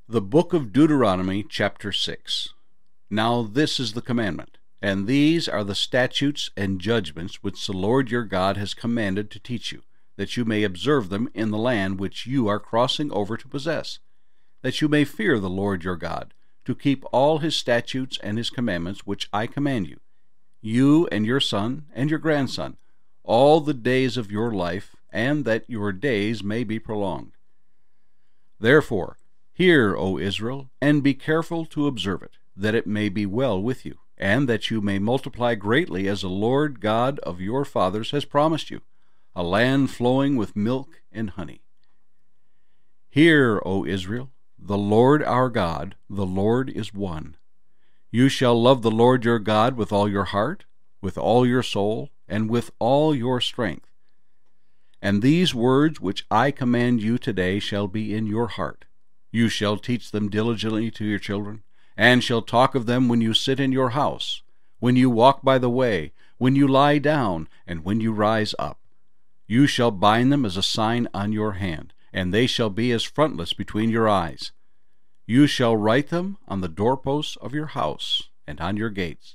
The book of Deuteronomy, chapter 6. Now this is the commandment, and these are the statutes and judgments which the Lord your God has commanded to teach you, that you may observe them in the land which you are crossing over to possess, that you may fear the Lord your God, to keep all his statutes and his commandments which I command you, you and your son and your grandson, all the days of your life, and that your days may be prolonged. Therefore, hear, O Israel, and be careful to observe it, that it may be well with you, and that you may multiply greatly as the Lord God of your fathers has promised you, a land flowing with milk and honey. Hear, O Israel, the Lord our God, the Lord is one. You shall love the Lord your God with all your heart, with all your soul, and with all your strength. And these words which I command you today shall be in your heart. You shall teach them diligently to your children, and shall talk of them when you sit in your house, when you walk by the way, when you lie down, and when you rise up. You shall bind them as a sign on your hand, and they shall be as frontlets between your eyes. You shall write them on the doorposts of your house and on your gates.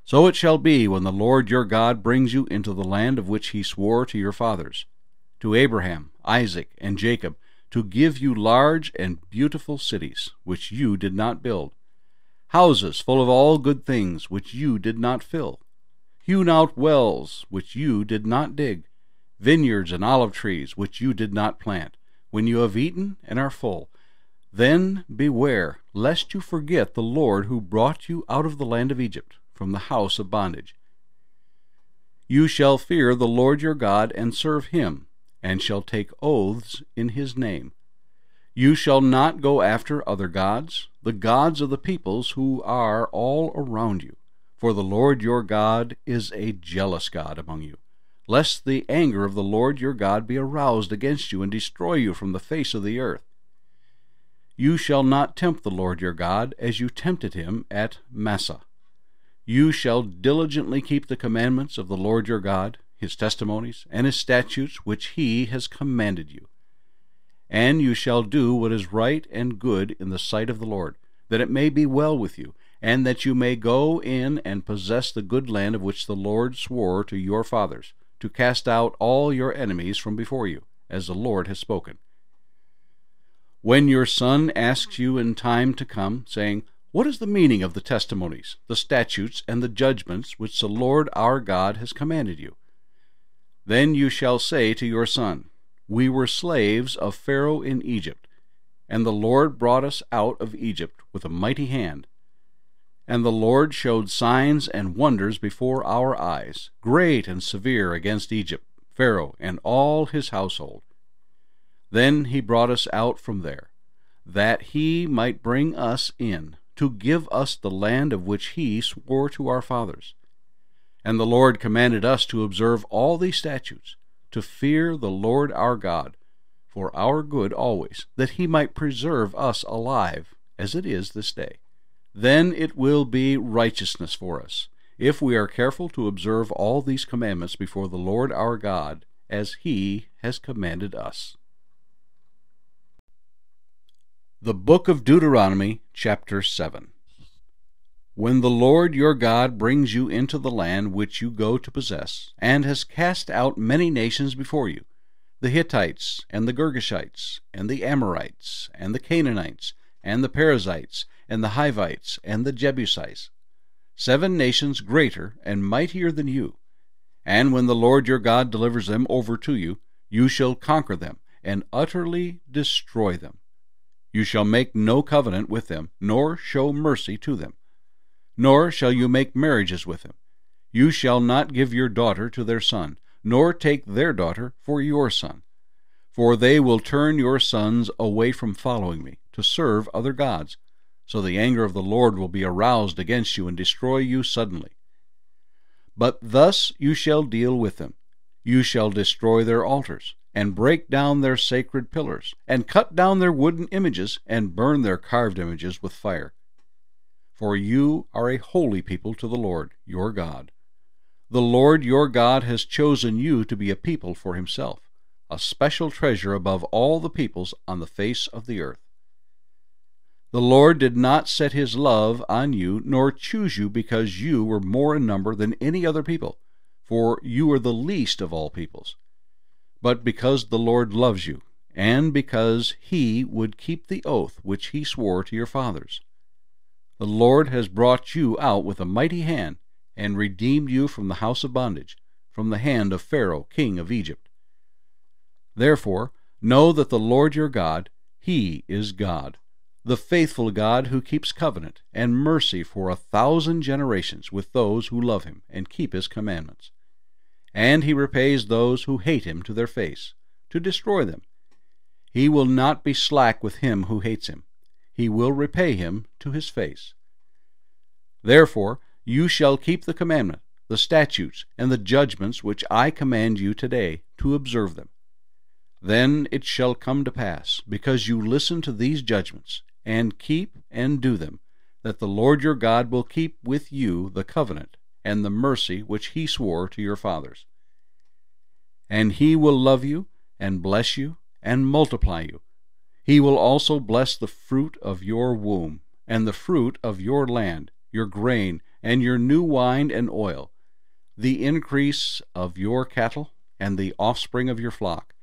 So it shall be when the Lord your God brings you into the land of which he swore to your fathers, to Abraham, Isaac, and Jacob, to give you large and beautiful cities, which you did not build, houses full of all good things, which you did not fill, hewn out wells, which you did not dig, vineyards and olive trees, which you did not plant. When you have eaten and are full, then beware, lest you forget the Lord who brought you out of the land of Egypt, from the house of bondage. You shall fear the Lord your God and serve him, and shall take oaths in his name. You shall not go after other gods, the gods of the peoples who are all around you, for the Lord your God is a jealous God among you, lest the anger of the Lord your God be aroused against you and destroy you from the face of the earth. You shall not tempt the Lord your God as you tempted him at Massah. You shall diligently keep the commandments of the Lord your God, his testimonies, and his statutes which he has commanded you. And you shall do what is right and good in the sight of the Lord, that it may be well with you, and that you may go in and possess the good land of which the Lord swore to your fathers, to cast out all your enemies from before you, as the Lord has spoken. When your son asks you in time to come, saying, What is the meaning of the testimonies, the statutes, and the judgments which the Lord our God has commanded you? Then you shall say to your son, We were slaves of Pharaoh in Egypt, and the Lord brought us out of Egypt with a mighty hand. And the Lord showed signs and wonders before our eyes, great and severe, against Egypt, Pharaoh, and all his household. Then he brought us out from there, that he might bring us in, to give us the land of which he swore to our fathers. And the Lord commanded us to observe all these statutes, to fear the Lord our God, for our good always, that he might preserve us alive, as it is this day. Then it will be righteousness for us, if we are careful to observe all these commandments before the Lord our God, as he has commanded us. The book of Deuteronomy, chapter 7. When the Lord your God brings you into the land which you go to possess, and has cast out many nations before you, the Hittites, and the Girgashites, and the Amorites, and the Canaanites, and the Perizzites, and the Hivites, and the Jebusites, 7 nations greater and mightier than you. And when the Lord your God delivers them over to you, you shall conquer them, and utterly destroy them. You shall make no covenant with them, nor show mercy to them, nor shall you make marriages with them. You shall not give your daughter to their son, nor take their daughter for your son. For they will turn your sons away from following me, to serve other gods. So the anger of the Lord will be aroused against you and destroy you suddenly. But thus you shall deal with them. You shall destroy their altars, and break down their sacred pillars, and cut down their wooden images, and burn their carved images with fire. For you are a holy people to the Lord your God. The Lord your God has chosen you to be a people for himself, a special treasure above all the peoples on the face of the earth. The Lord did not set his love on you, nor choose you because you were more in number than any other people, for you are the least of all peoples, but because the Lord loves you, and because he would keep the oath which he swore to your fathers. The Lord has brought you out with a mighty hand, and redeemed you from the house of bondage, from the hand of Pharaoh king of Egypt. Therefore know that the Lord your God, he is God, the faithful God who keeps covenant and mercy for 1,000 generations with those who love him and keep his commandments. And he repays those who hate him to their face, to destroy them. He will not be slack with him who hates him. He will repay him to his face. Therefore you shall keep the commandment, the statutes, and the judgments which I command you today, to observe them. Then it shall come to pass, because you listen to these judgments, and keep and do them, that the Lord your God will keep with you the covenant and the mercy which he swore to your fathers. And he will love you, and bless you, and multiply you. He will also bless the fruit of your womb, and the fruit of your land, your grain, and your new wine and oil, the increase of your cattle, and the offspring of your flock,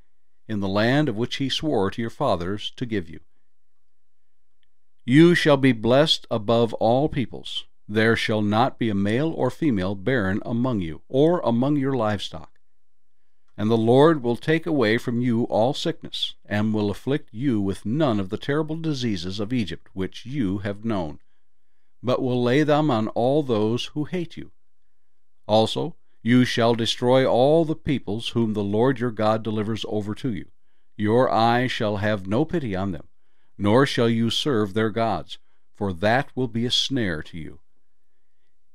in the land of which he swore to your fathers to give you. You shall be blessed above all peoples. There shall not be a male or female barren among you, or among your livestock. And the Lord will take away from you all sickness, and will afflict you with none of the terrible diseases of Egypt which you have known, but will lay them on all those who hate you. Also you shall destroy all the peoples whom the Lord your God delivers over to you. Your eye shall have no pity on them, nor shall you serve their gods, for that will be a snare to you.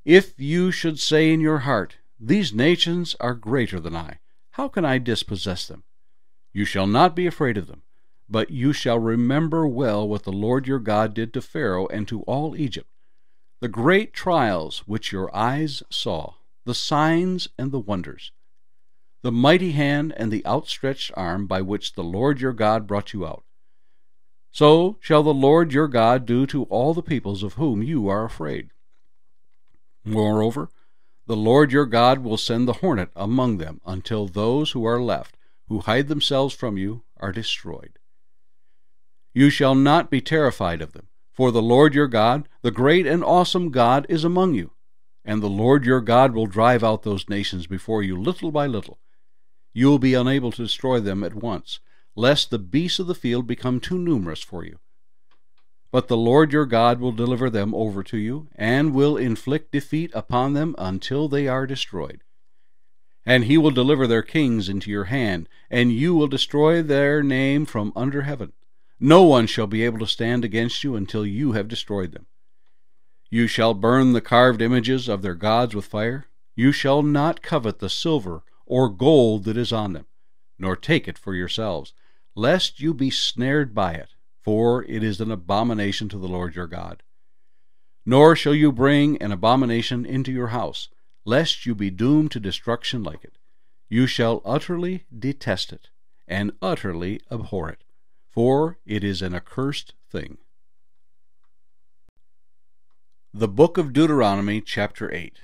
If you should say in your heart, These nations are greater than I, how can I dispossess them? You shall not be afraid of them, but you shall remember well what the Lord your God did to Pharaoh and to all Egypt, the great trials which your eyes saw, the signs and the wonders, the mighty hand and the outstretched arm by which the Lord your God brought you out. So shall the Lord your God do to all the peoples of whom you are afraid. Moreover, the Lord your God will send the hornet among them until those who are left, who hide themselves from you, are destroyed. You shall not be terrified of them, for the Lord your God, the great and awesome God, is among you, and the Lord your God will drive out those nations before you little by little. You will be unable to destroy them at once, lest the beasts of the field become too numerous for you. But the Lord your God will deliver them over to you, and will inflict defeat upon them until they are destroyed. And he will deliver their kings into your hand, and you will destroy their name from under heaven. No one shall be able to stand against you until you have destroyed them. You shall burn the carved images of their gods with fire. You shall not covet the silver or gold that is on them, nor take it for yourselves, lest you be snared by it, for it is an abomination to the Lord your God. Nor shall you bring an abomination into your house, lest you be doomed to destruction like it. You shall utterly detest it, and utterly abhor it, for it is an accursed thing. The Book of Deuteronomy, chapter 8.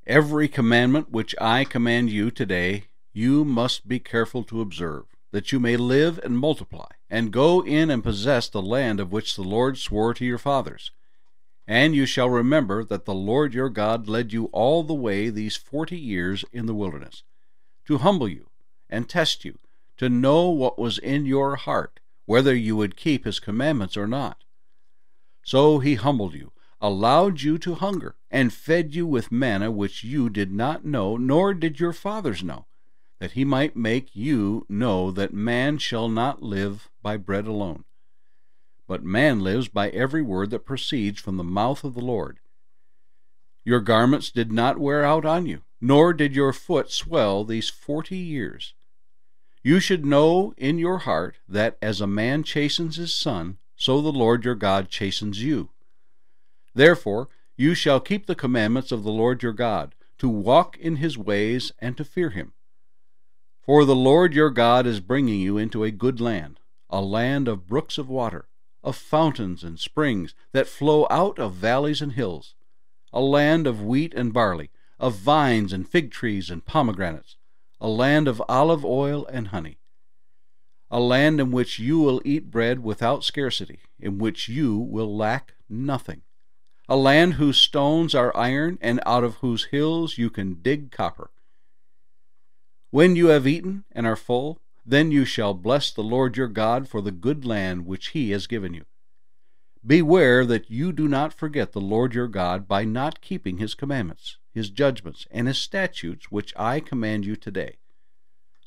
Every commandment which I command you today, you must be careful to observe, that you may live and multiply, and go in and possess the land of which the Lord swore to your fathers. And you shall remember that the Lord your God led you all the way these 40 years in the wilderness, to humble you and test you, to know what was in your heart, whether you would keep his commandments or not. So he humbled you, allowed you to hunger, and fed you with manna which you did not know, nor did your fathers know, that he might make you know that man shall not live by bread alone, but man lives by every word that proceeds from the mouth of the Lord. Your garments did not wear out on you, nor did your foot swell these 40 years. You should know in your heart that as a man chastens his son, so the Lord your God chastens you. Therefore you shall keep the commandments of the Lord your God, to walk in his ways and to fear him. For the Lord your God is bringing you into a good land, a land of brooks of water, of fountains and springs that flow out of valleys and hills, a land of wheat and barley, of vines and fig trees and pomegranates, a land of olive oil and honey, a land in which you will eat bread without scarcity, in which you will lack nothing, a land whose stones are iron, and out of whose hills you can dig copper. When you have eaten and are full, then you shall bless the Lord your God for the good land which he has given you. Beware that you do not forget the Lord your God by not keeping his commandments, his judgments, and his statutes which I command you today,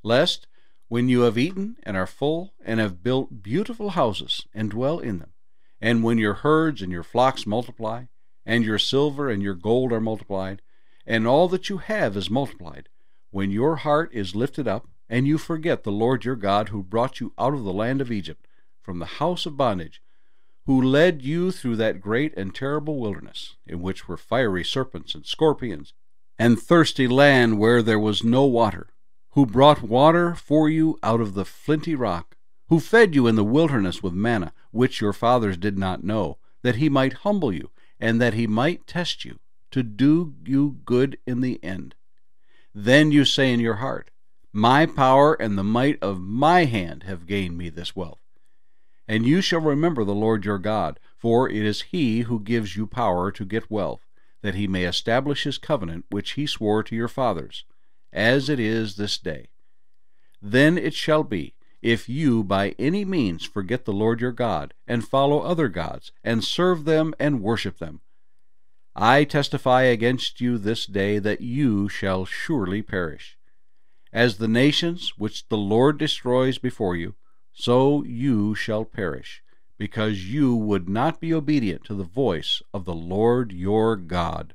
lest, when you have eaten and are full, and have built beautiful houses and dwell in them, and when your herds and your flocks multiply, and your silver and your gold are multiplied, and all that you have is multiplied, when your heart is lifted up, and you forget the Lord your God, who brought you out of the land of Egypt, from the house of bondage, who led you through that great and terrible wilderness, in which were fiery serpents and scorpions, and thirsty land where there was no water, who brought water for you out of the flinty rock, who fed you in the wilderness with manna, which your fathers did not know, that he might humble you, and that he might test you, to do you good in the end. Then you say in your heart, My power and the might of my hand have gained me this wealth. And you shall remember the Lord your God, for it is he who gives you power to get wealth, that he may establish his covenant which he swore to your fathers, as it is this day. Then it shall be, if you by any means forget the Lord your God, and follow other gods, and serve them and worship them, I testify against you this day that you shall surely perish. As the nations which the Lord destroys before you, so you shall perish, because you would not be obedient to the voice of the Lord your God.